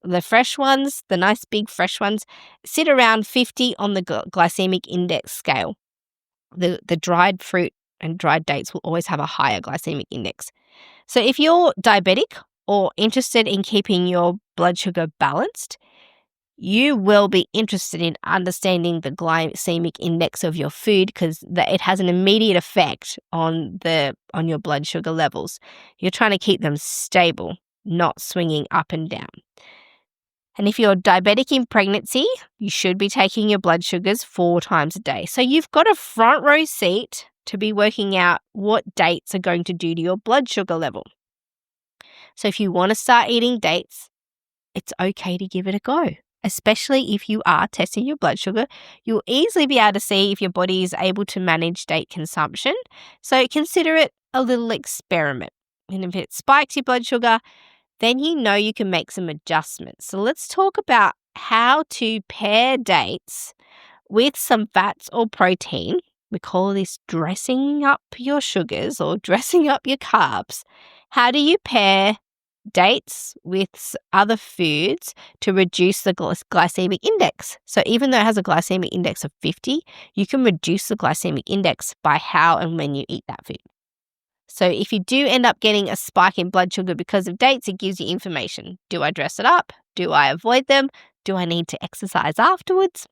The fresh ones, the nice big fresh ones, sit around 50 on the glycemic index scale. The dried fruit and dried dates will always have a higher glycemic index. So if you're diabetic or interested in keeping your blood sugar balanced, you will be interested in understanding the glycemic index of your food, because it has an immediate effect on your blood sugar levels. You're trying to keep them stable, not swinging up and down. And if you're diabetic in pregnancy, you should be taking your blood sugars 4 times a day. So you've got a front row seat to be working out what dates are going to do to your blood sugar level. So if you want to start eating dates, it's okay to give it a go, especially if you are testing your blood sugar. You'll easily be able to see if your body is able to manage date consumption. So consider it a little experiment. And if it spikes your blood sugar, then you know you can make some adjustments. So let's talk about how to pair dates with some fats or protein. We call this dressing up your sugars or dressing up your carbs. How do you pair dates with other foods to reduce the glycemic index? So even though it has a glycemic index of 50, you can reduce the glycemic index by how and when you eat that food. So if you do end up getting a spike in blood sugar because of dates, it gives you information. Do I dress it up? Do I avoid them? Do I need to exercise afterwards?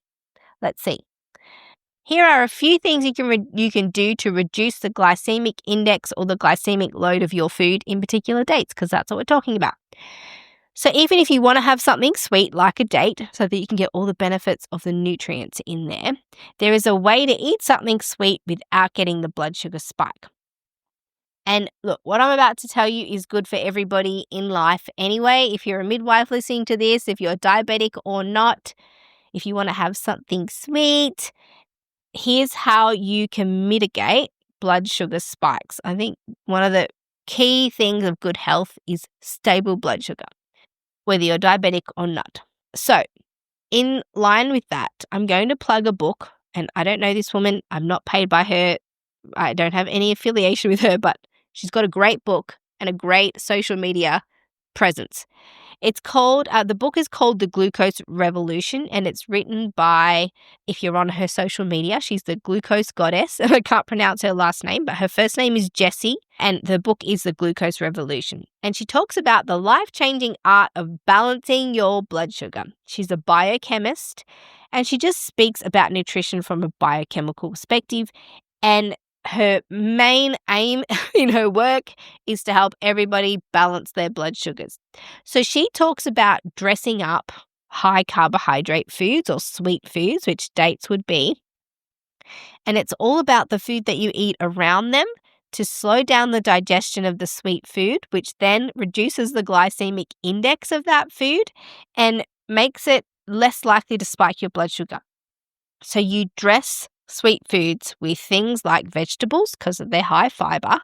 Let's see. Here are a few things you can do to reduce the glycemic index or the glycemic load of your food, in particular dates, because that's what we're talking about. So even if you want to have something sweet like a date so that you can get all the benefits of the nutrients in there, there is a way to eat something sweet without getting the blood sugar spike. And look, what I'm about to tell you is good for everybody in life anyway. If you're a midwife listening to this, if you're diabetic or not, if you want to have something sweet, here's how you can mitigate blood sugar spikes. I think one of the key things of good health is stable blood sugar, whether you're diabetic or not. So in line with that, I'm going to plug a book, and I don't know this woman. I'm not paid by her. I don't have any affiliation with her, but she's got a great book and a great social media presence. It's called, the book is called The Glucose Revolution, and it's written by, if you're on her social media, she's the glucose goddess, and I can't pronounce her last name, but her first name is Jessie, and the book is The Glucose Revolution. And she talks about the life-changing art of balancing your blood sugar. She's a biochemist, and she just speaks about nutrition from a biochemical perspective, and her main aim in her work is to help everybody balance their blood sugars. So she talks about dressing up high carbohydrate foods or sweet foods, which dates would be. And it's all about the food that you eat around them to slow down the digestion of the sweet food, which then reduces the glycemic index of that food and makes it less likely to spike your blood sugar. So you dress sweet foods with things like vegetables because of their high fiber,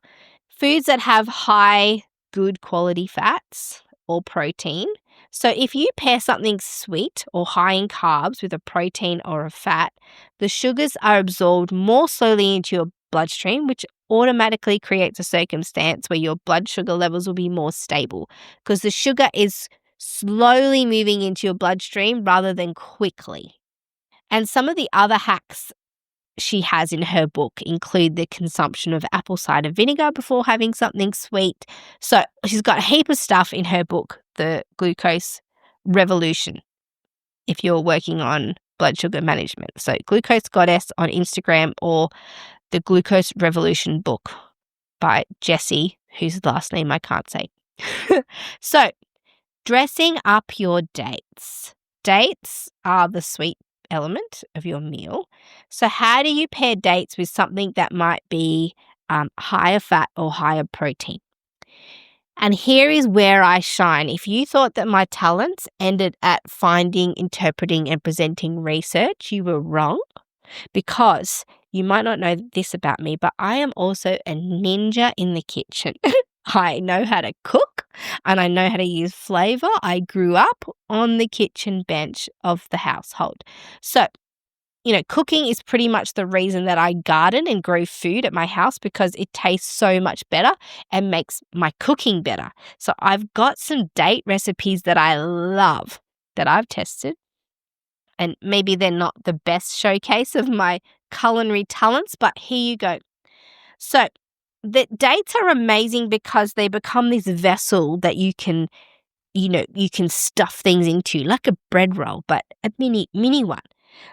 foods that have high good quality fats or protein. So if you pair something sweet or high in carbs with a protein or a fat, the sugars are absorbed more slowly into your bloodstream, which automatically creates a circumstance where your blood sugar levels will be more stable because the sugar is slowly moving into your bloodstream rather than quickly. And some of the other hacks she has in her book include the consumption of apple cider vinegar before having something sweet. So she's got a heap of stuff in her book, The Glucose Revolution, if you're working on blood sugar management. So Glucose Goddess on Instagram or The Glucose Revolution book by Jessie, whose last name I can't say. So dressing up your dates. Dates are the sweet element of your meal. So how do you pair dates with something that might be higher fat or higher protein? And here is where I shine. If you thought that my talents ended at finding, interpreting, and presenting research, you were wrong, because you might not know this about me, but I am also a ninja in the kitchen. I know how to cook and I know how to use flavor. I grew up on the kitchen bench of the household. So, cooking is pretty much the reason that I garden and grow food at my house, because it tastes so much better and makes my cooking better. So I've got some date recipes that I love that I've tested, and maybe they're not the best showcase of my culinary talents, but here you go. So the dates are amazing because they become this vessel that you can stuff things into, like a bread roll, but a mini one.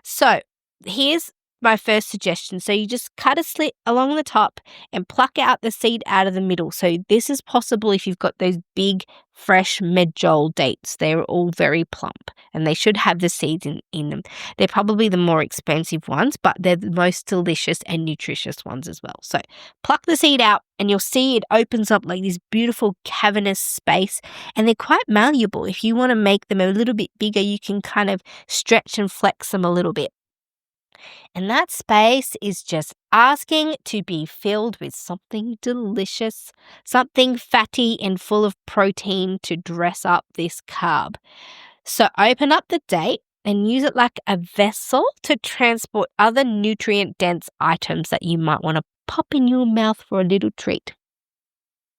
So here's my first suggestion. So you just cut a slit along the top and pluck out the seed out of the middle. So this is possible if you've got those big, fresh medjool dates. They're all very plump and they should have the seeds in them. They're probably the more expensive ones, but they're the most delicious and nutritious ones as well. So pluck the seed out and you'll see it opens up like this beautiful cavernous space, and they're quite malleable. If you want to make them a little bit bigger, you can kind of stretch and flex them a little bit. And that space is just asking to be filled with something delicious, something fatty and full of protein to dress up this carb. So open up the date and use it like a vessel to transport other nutrient-dense items that you might want to pop in your mouth for a little treat.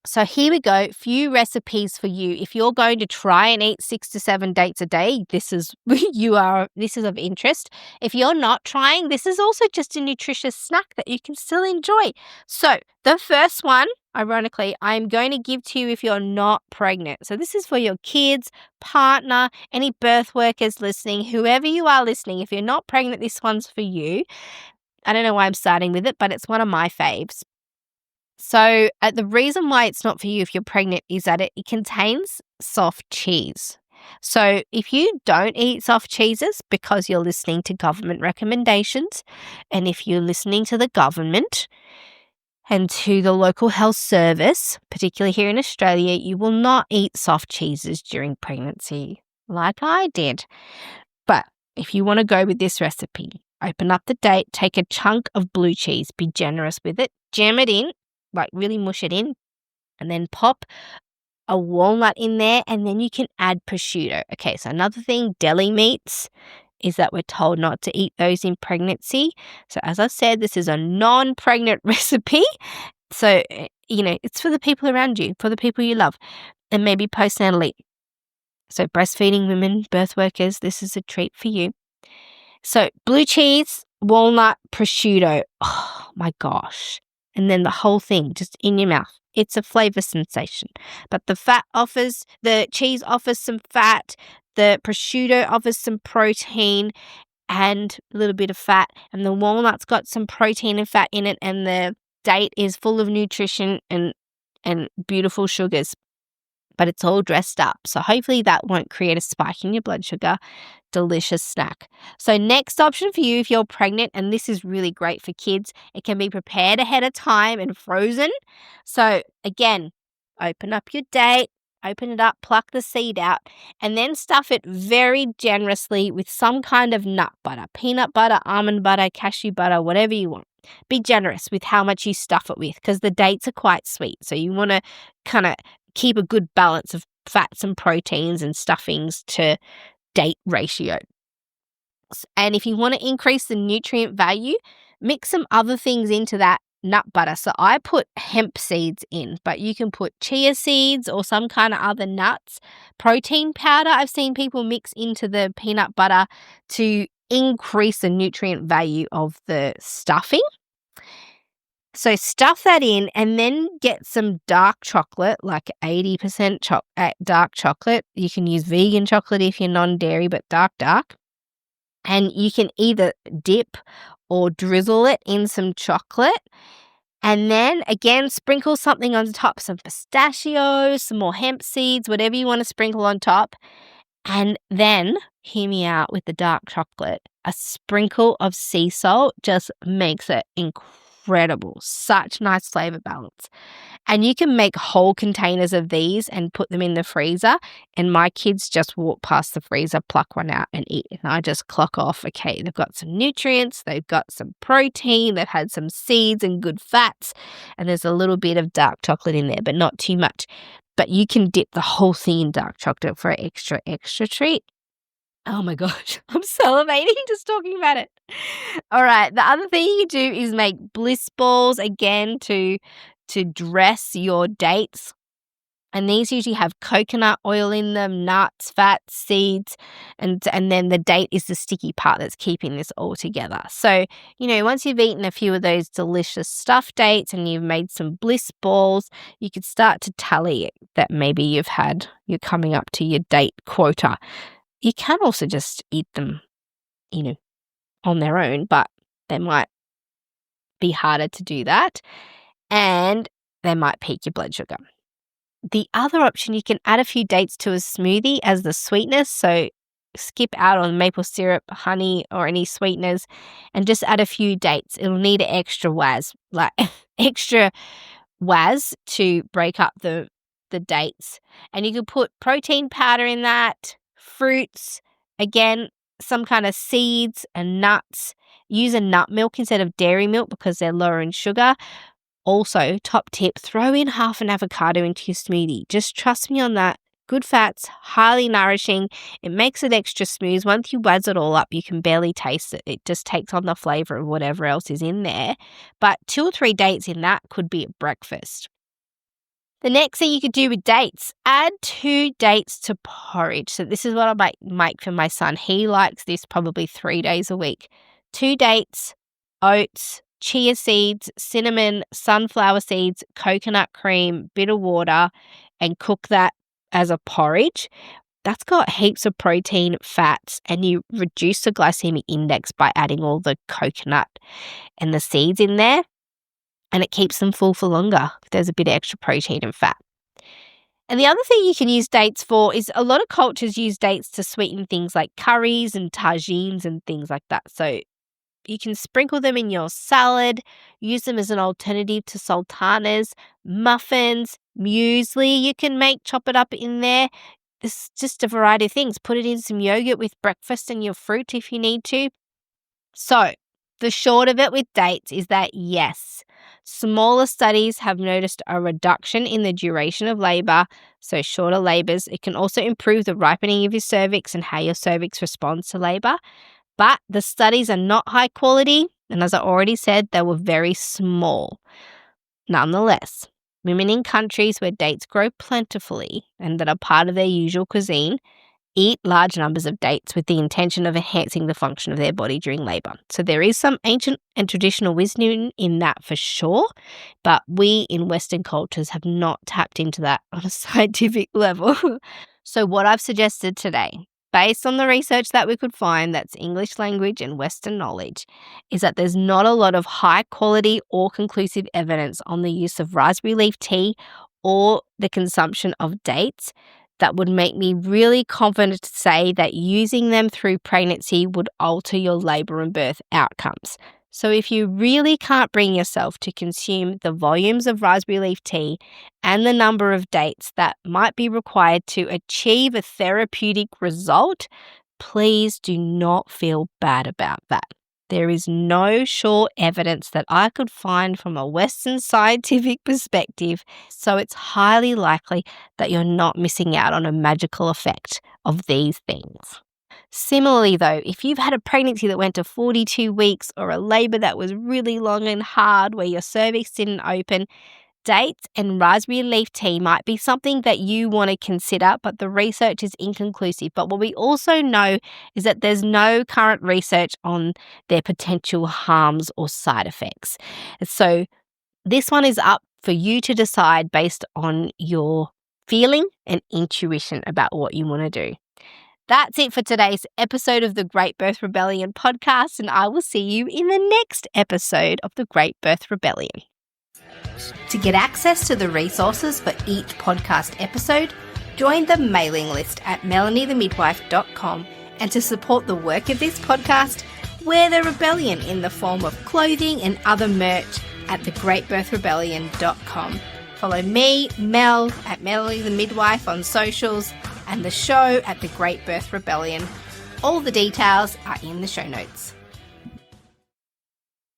So here we go, few recipes for you. If you're going to try and eat 6 to 7 dates a day, this is of interest. If you're not trying, this is also just a nutritious snack that you can still enjoy. So the first one, ironically, I'm going to give to you if you're not pregnant. So this is for your kids, partner, any birth workers listening, whoever you are listening. If you're not pregnant, this one's for you. I don't know why I'm starting with it, but it's one of my faves. So the reason why it's not for you if you're pregnant is that it contains soft cheese. So if you don't eat soft cheeses because you're listening to government recommendations, and if you're listening to the government and to the local health service, particularly here in Australia, you will not eat soft cheeses during pregnancy like I did. But if you want to go with this recipe, open up the date, take a chunk of blue cheese, be generous with it, jam it in, like really mush it in, and then pop a walnut in there, and then you can add prosciutto. Okay, so another thing, deli meats, is that we're told not to eat those in pregnancy. So as I said, this is a non-pregnant recipe. So, it's for the people around you, for the people you love, and maybe postnatally. So breastfeeding women, birth workers, this is a treat for you. So blue cheese, walnut, prosciutto. Oh my gosh. And then the whole thing just in your mouth. It's a flavor sensation. But the cheese offers some fat, the prosciutto offers some protein and a little bit of fat, and the walnut's got some protein and fat in it, and the date is full of nutrition and beautiful sugars. But it's all dressed up. So hopefully that won't create a spike in your blood sugar. Delicious snack. So next option for you if you're pregnant, and this is really great for kids, it can be prepared ahead of time and frozen. So again, open up your date, open it up, pluck the seed out, and then stuff it very generously with some kind of nut butter, peanut butter, almond butter, cashew butter, whatever you want. Be generous with how much you stuff it with because the dates are quite sweet. So you want to kind of keep a good balance of fats and proteins and stuffings to date ratio. And if you want to increase the nutrient value, mix some other things into that nut butter. So I put hemp seeds in, but you can put chia seeds or some kind of other nuts. Protein powder, I've seen people mix into the peanut butter to increase the nutrient value of the stuffing. So stuff that in and then get some dark chocolate, like 80% dark chocolate. You can use vegan chocolate if you're non-dairy, but dark. And you can either dip or drizzle it in some chocolate. And then, again, sprinkle something on top, some pistachios, some more hemp seeds, whatever you want to sprinkle on top. And then, hear me out with the dark chocolate, a sprinkle of sea salt just makes it incredible. Such nice flavor balance. And you can make whole containers of these and put them in the freezer. And my kids just walk past the freezer, pluck one out and eat. And I just clock off, okay, they've got some nutrients, they've got some protein, they've had some seeds and good fats. And there's a little bit of dark chocolate in there, but not too much. But you can dip the whole thing in dark chocolate for an extra treat. Oh my gosh, I'm salivating just talking about it. All right, the other thing you can do is make bliss balls, again, to dress your dates. And these usually have coconut oil in them, nuts, fats, seeds, and then the date is the sticky part that's keeping this all together. So, once you've eaten a few of those delicious stuffed dates and you've made some bliss balls, you could start to tally it that maybe you're coming up to your date quota. You can also just eat them, on their own, but they might be harder to do that and they might peak your blood sugar. The other option, you can add a few dates to a smoothie as the sweetness. So skip out on maple syrup, honey, or any sweeteners and just add a few dates. It'll need an extra extra WAS to break up the dates. And you can put protein powder in that, fruits, again, some kind of seeds and nuts. Use a nut milk instead of dairy milk because they're lower in sugar. Also, top tip, throw in half an avocado into your smoothie. Just trust me on that. Good fats, highly nourishing. It makes it extra smooth. Once you waz it all up, you can barely taste it. It just takes on the flavor of whatever else is in there. But 2 or 3 dates in that could be at breakfast. The next thing you could do with dates, add 2 dates to porridge. So this is what I might make for my son. He likes this probably 3 days a week. 2 dates, oats, chia seeds, cinnamon, sunflower seeds, coconut cream, bit of water, and cook that as a porridge. That's got heaps of protein, fats, and you reduce the glycemic index by adding all the coconut and the seeds in there. And it keeps them full for longer if there's a bit of extra protein and fat. And the other thing you can use dates for is a lot of cultures use dates to sweeten things like curries and tagines and things like that. So you can sprinkle them in your salad, use them as an alternative to sultanas, muffins, muesli you can make, chop it up in there. It's just a variety of things. Put it in some yogurt with breakfast and your fruit if you need to. So the short of it with dates is that yes, smaller studies have noticed a reduction in the duration of labor, so shorter labors. It can also improve the ripening of your cervix and how your cervix responds to labor. But the studies are not high quality, and as I already said, they were very small. Nonetheless, women in countries where dates grow plentifully and that are part of their usual cuisine eat large numbers of dates with the intention of enhancing the function of their body during labour. So there is some ancient and traditional wisdom in that for sure, but we in Western cultures have not tapped into that on a scientific level. So what I've suggested today, based on the research that we could find that's English language and Western knowledge, is that there's not a lot of high quality or conclusive evidence on the use of raspberry leaf tea or the consumption of dates that would make me really confident to say that using them through pregnancy would alter your labour and birth outcomes. So if you really can't bring yourself to consume the volumes of raspberry leaf tea and the number of dates that might be required to achieve a therapeutic result, please do not feel bad about that. There is no sure evidence that I could find from a Western scientific perspective, so it's highly likely that you're not missing out on a magical effect of these things. Similarly, though, if you've had a pregnancy that went to 42 weeks or a labour that was really long and hard where your cervix didn't open, dates and raspberry leaf tea might be something that you want to consider, but the research is inconclusive. But what we also know is that there's no current research on their potential harms or side effects. So this one is up for you to decide based on your feeling and intuition about what you want to do. That's it for today's episode of the Great Birth Rebellion podcast, and I will see you in the next episode of the Great Birth Rebellion. To get access to the resources for each podcast episode, join the mailing list at melaniethemidwife.com, and to support the work of this podcast, wear the rebellion in the form of clothing and other merch at thegreatbirthrebellion.com. Follow me, Mel, at Melanie the Midwife on socials, and the show at The Great Birth Rebellion. All the details are in the show notes.